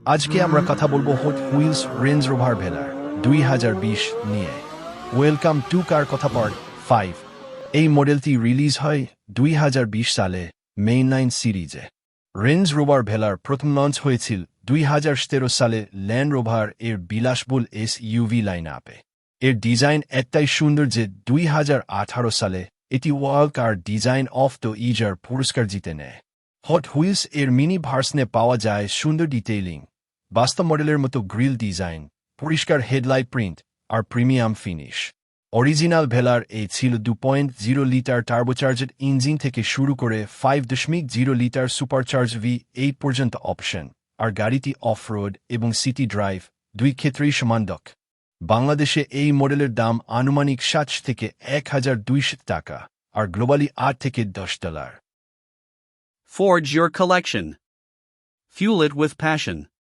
আজকে আমরা কথা বলবো হট হুইলস রেঞ্জ রোভার ভেলার 2020 নিয়ে। ওয়েলকাম টু কার কথা পার্ট 5। এই মডেলটি রিলিজ হয় 2020 সালে মেইনলাইন সিরিজে। রেঞ্জ রোভার ভেলার প্রথম লঞ্চ হয়েছিল 2017 সালে ল্যান্ড রোভার এর বিলাসবহুল এসইউভি লাইন আপে। এর ডিজাইন একটাই সুন্দর যে 2018 সালে এটি world car design of the year পুরস্কার জিতে নেয়। হট হুইলস এর মিনি ভার্সনে পাওয়া যায় সুন্দর ডিটেইলিং, বাস্তব মডেলের মতো গ্রিল ডিজাইন, পরিষ্কার হেডলাইট প্রিন্ট আর প্রিমিয়াম ফিনিশ। অরিজিনাল ভেলার ছিল 2.0 লিটার টার্বোচার্জড ইঞ্জিন থেকে শুরু করে 5.0 লিটার সুপারচার্জ V8 পর্যন্ত অপশন, আর গাড়িটি অফ-রোড এবং সিটি ড্রাইভ দুই ক্ষেত্রেই সমানদক্ষ। বাংলাদেশে এই মডেলের দাম আনুমানিক $700 থেকে $1,200 আর গ্লোবালি $8 থেকে $10। Forge your collection. Fuel it with passion.